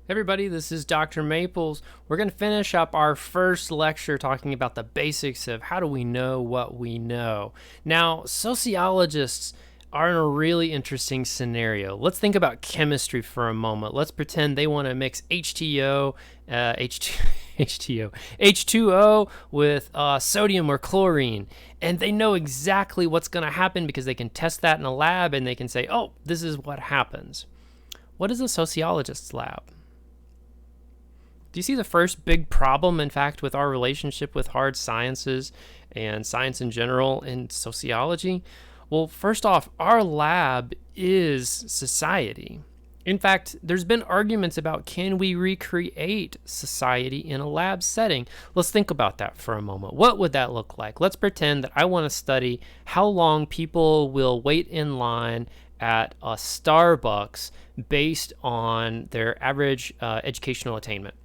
Everybody, this is Dr. Maples. We're going to finish up our first lecture talking about the basics of how do we know what we know. Now, sociologists are in a really interesting scenario. Let's think about chemistry for a moment. Let's pretend they want to mix H2O with sodium or chlorine, and they know exactly what's going to happen because they can test that in a lab and they can say, oh, this is what happens. What is a sociologist's lab? Do you see the first big problem, in fact, with our relationship with hard sciences and science in general in sociology? Well, first off, our lab is society. In fact, there's been arguments about can we recreate society in a lab setting? Let's think about that for a moment. What would that look like? Let's pretend that I want to study how long people will wait in line at a Starbucks based on their average educational attainment.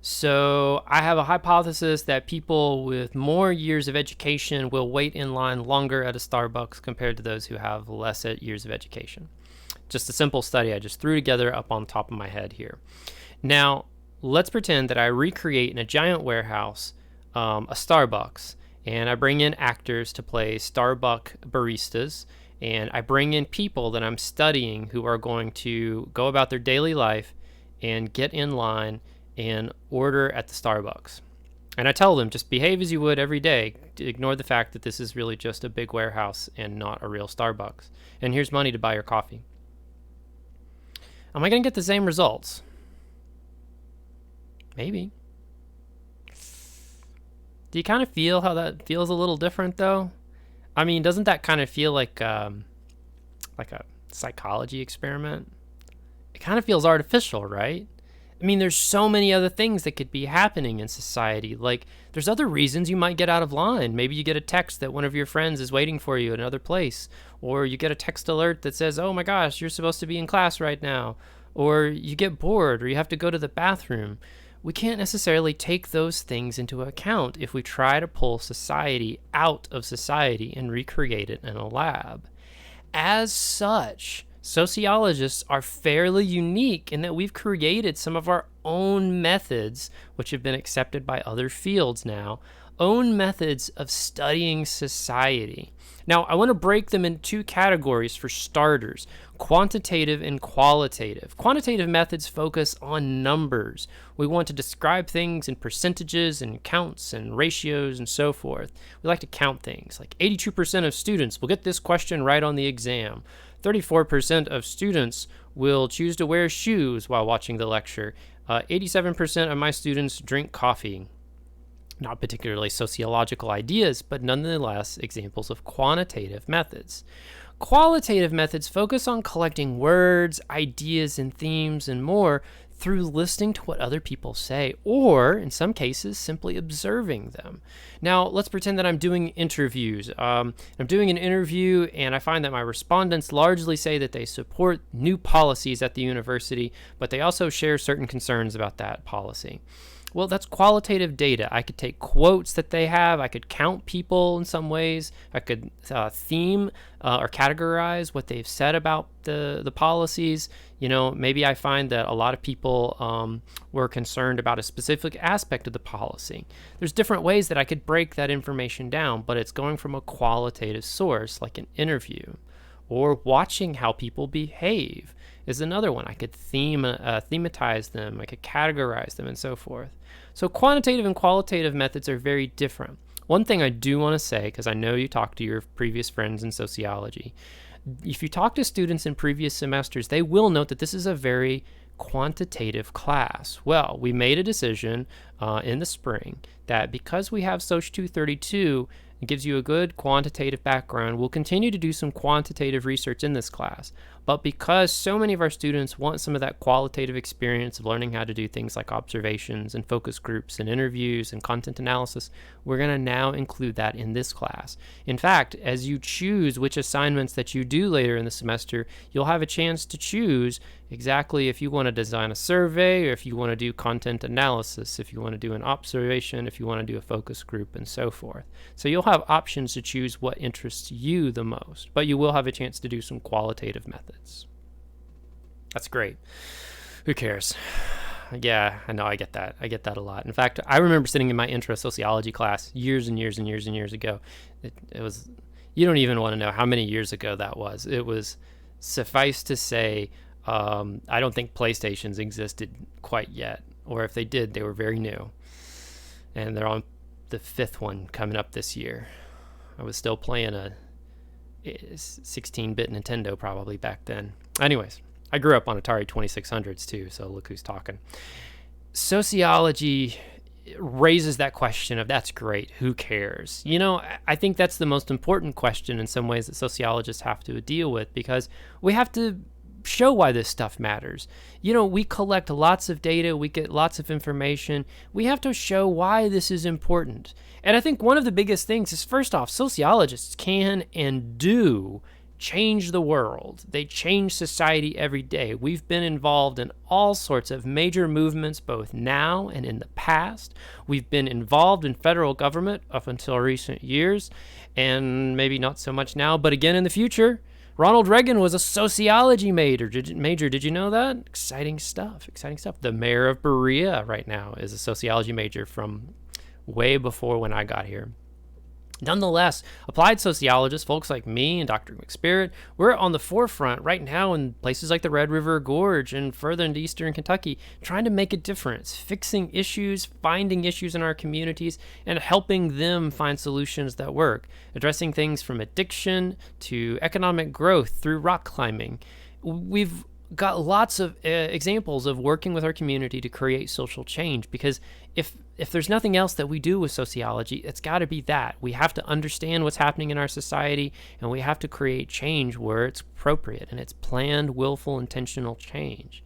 So I have a hypothesis that people with more years of education will wait in line longer at a Starbucks compared to those who have less years of education. Just a simple study I just threw together up on top of my head here. Now, let's pretend that I recreate in a giant warehouse a Starbucks, and I bring in actors to play Starbucks baristas, and I bring in people that I'm studying who are going to go about their daily life and get in line and order at the Starbucks. And I tell them, just behave as you would every day. Ignore the fact that this is really just a big warehouse and not a real Starbucks. And here's money to buy your coffee. Am I going to get the same results? Maybe. Do you kind of feel how that feels a little different, though? I mean, doesn't that kind of feel like a psychology experiment? It kind of feels artificial, right? I mean, there's so many other things that could be happening in society. Like, there's other reasons you might get out of line. Maybe you get a text that one of your friends is waiting for you at another place. Or you get a text alert that says, oh my gosh, you're supposed to be in class right now. Or you get bored, or you have to go to the bathroom. We can't necessarily take those things into account if we try to pull society out of society and recreate it in a lab. As such, sociologists are fairly unique in that we've created some of our own methods, which have been accepted by other fields now, own methods of studying society. Now, I want to break them in two categories for starters, quantitative and qualitative. Quantitative methods focus on numbers. We want to describe things in percentages and counts and ratios and so forth. We like to count things, like 82% of students will get this question right on the exam. 34% of students will choose to wear shoes while watching the lecture. 87% of my students drink coffee. Not particularly sociological ideas, but nonetheless examples of quantitative methods. Qualitative methods focus on collecting words, ideas, and themes and more through listening to what other people say, or in some cases, simply observing them. Now, let's pretend that I'm doing interviews. I'm doing an interview, and I find that my respondents largely say that they support new policies at the university, but they also share certain concerns about that policy. Well, that's qualitative data. I could take quotes that they have. I could count people in some ways. I could theme or categorize what they've said about the policies. You know, maybe I find that a lot of people were concerned about a specific aspect of the policy. There's different ways that I could break that information down, but it's going from a qualitative source like an interview. Or watching how people behave is another one. I could thematize them, I could categorize them, and so forth. So quantitative and qualitative methods are very different. One thing I do want to say, because I know you talked to your previous friends in sociology, if you talk to students in previous semesters, they will note that this is a very quantitative class. Well, we made a decision in the spring that because we have Soc 232, it gives you a good quantitative background. We'll continue to do some quantitative research in this class. But because so many of our students want some of that qualitative experience of learning how to do things like observations and focus groups and interviews and content analysis, we're going to now include that in this class. In fact, as you choose which assignments that you do later in the semester, you'll have a chance to choose exactly if you want to design a survey or if you want to do content analysis, if you want to do an observation, if you want to do a focus group, and so forth. So you'll have options to choose what interests you the most, but you will have a chance to do some qualitative methods. That's great. Who cares? Yeah, I know. I get that. I get that a lot. In fact, I remember sitting in my intro sociology class years and years and years and years ago. It was, you don't even want to know how many years ago that was. It was, suffice to say, I don't think PlayStations existed quite yet. Or if they did, they were very new. And they're on the 5th one coming up this year. I was still playing a 16-bit Nintendo probably back then. Anyways, I grew up on Atari 2600s too, so look who's talking. Sociology raises that question of, that's great, who cares? You know, I think that's the most important question in some ways that sociologists have to deal with, because we have to show why this stuff matters. You know, we collect lots of data, we get lots of information. We have to show why this is important. And I think one of the biggest things is, first off, sociologists can and do change the world. They change society every day. We've been involved in all sorts of major movements, both now and in the past. We've been involved in federal government up until recent years, and maybe not so much now, but again in the future. Ronald Reagan was a sociology major. Did you know that? Exciting stuff. The mayor of Berea right now is a sociology major from way before when I got here. Nonetheless, applied sociologists, folks like me and Dr. McSpirit, we're on the forefront right now in places like the Red River Gorge and further into eastern Kentucky, trying to make a difference, fixing issues, finding issues in our communities, and helping them find solutions that work, addressing things from addiction to economic growth through rock climbing. We've got lots of examples of working with our community to create social change, because if there's nothing else that we do with sociology, it's got to be that. We have to understand what's happening in our society, and we have to create change where it's appropriate, and it's planned, willful, intentional change.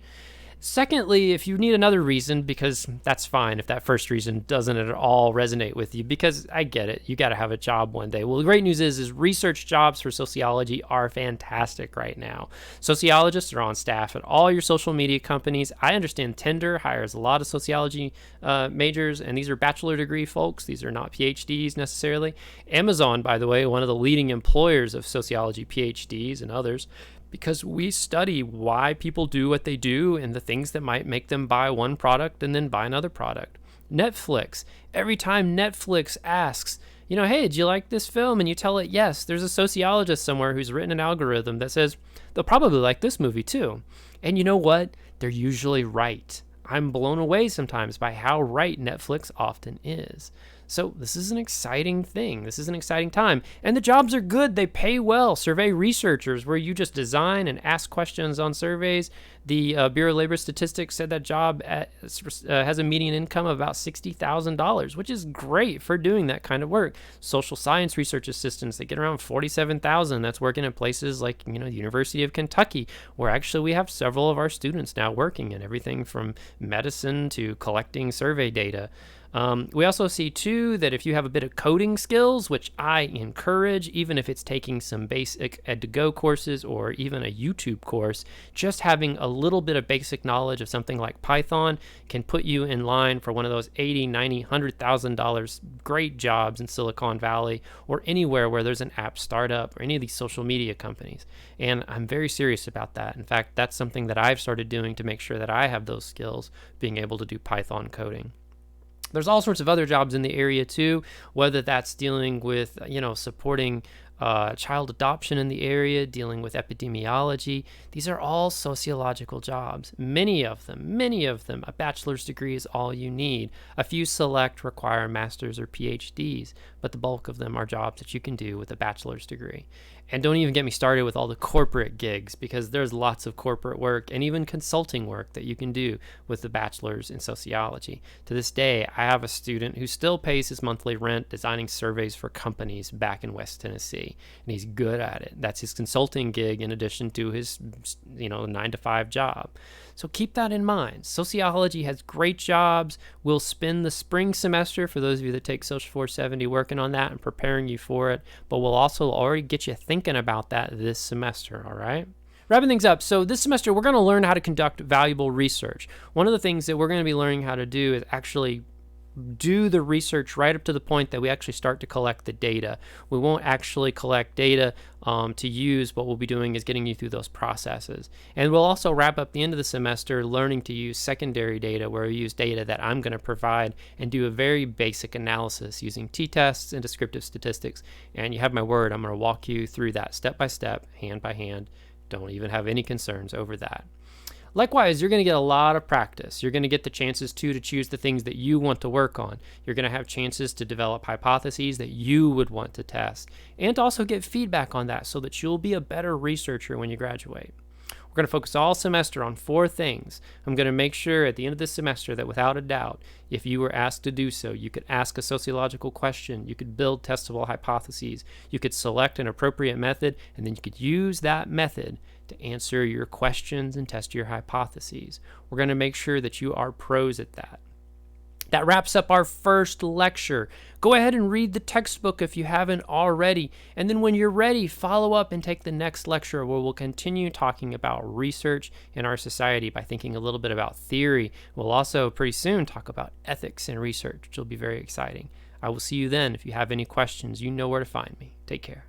Secondly, if you need another reason, because that's fine if that first reason doesn't at all resonate with you, because I get it, you got to have a job one day. Well, the great news is research jobs for sociology are fantastic right now. Sociologists are on staff at all your social media companies. I understand Tinder hires a lot of sociology majors, and these are bachelor degree folks. These are not PhDs necessarily. Amazon, by the way, one of the leading employers of sociology PhDs and others, because we study why people do what they do and the things that might make them buy one product and then buy another product. Netflix, every time Netflix asks, you know, hey, did you like this film? And you tell it yes, there's a sociologist somewhere who's written an algorithm that says they'll probably like this movie too. And you know what? They're usually right. I'm blown away sometimes by how right Netflix often is. So this is an exciting thing. This is an exciting time. And the jobs are good. They pay well. Survey researchers, where you just design and ask questions on surveys. The Bureau of Labor Statistics said that job has a median income of about $60,000, which is great for doing that kind of work. Social science research assistants, they get around $47,000. That's working at places like, the University of Kentucky, where actually we have several of our students now working in everything from medicine to collecting survey data. We also see, too, that if you have a bit of coding skills, which I encourage, even if it's taking some basic Ed2Go courses or even a YouTube course, just having a little bit of basic knowledge of something like Python can put you in line for one of those $80,000, $90,000, $100,000 great jobs in Silicon Valley or anywhere where there's an app startup or any of these social media companies. And I'm very serious about that. In fact, that's something that I've started doing to make sure that I have those skills, being able to do Python coding. There's all sorts of other jobs in the area too, whether that's dealing with, supporting child adoption in the area, dealing with epidemiology. These are all sociological jobs. Many of them, a bachelor's degree is all you need. A few select require masters or PhDs, but the bulk of them are jobs that you can do with a bachelor's degree. And don't even get me started with all the corporate gigs, because there's lots of corporate work and even consulting work that you can do with the bachelor's in sociology. To this day, I have a student who still pays his monthly rent designing surveys for companies back in West Tennessee, and he's good at it. That's his consulting gig in addition to his 9-to-5 job. So keep that in mind. Sociology has great jobs. We'll spend the spring semester, for those of you that take Social 470, working on that and preparing you for it. But we'll also already get you thinking about that this semester, all right? Wrapping things up, so this semester we're going to learn how to conduct valuable research. One of the things that we're going to be learning how to do is actually do the research right up to the point that we actually start to collect the data. We won't actually collect data to use. What we'll be doing is getting you through those processes. And we'll also wrap up the end of the semester learning to use secondary data, where we use data that I'm going to provide and do a very basic analysis using t-tests and descriptive statistics. And you have my word, I'm going to walk you through that step by step, hand by hand. Don't even have any concerns over that. Likewise, you're going to get a lot of practice. You're going to get the chances to choose the things that you want to work on. You're going to have chances to develop hypotheses that you would want to test, and to also get feedback on that so that you'll be a better researcher when you graduate. We're going to focus all semester on 4 things. I'm going to make sure at the end of this semester that without a doubt, if you were asked to do so, you could ask a sociological question, you could build testable hypotheses, you could select an appropriate method, and then you could use that method to answer your questions and test your hypotheses. We're going to make sure that you are pros at that. That wraps up our first lecture. Go ahead and read the textbook if you haven't already. And then when you're ready, follow up and take the next lecture, where we'll continue talking about research in our society by thinking a little bit about theory. We'll also pretty soon talk about ethics in research, which will be very exciting. I will see you then. If you have any questions, you know where to find me. Take care.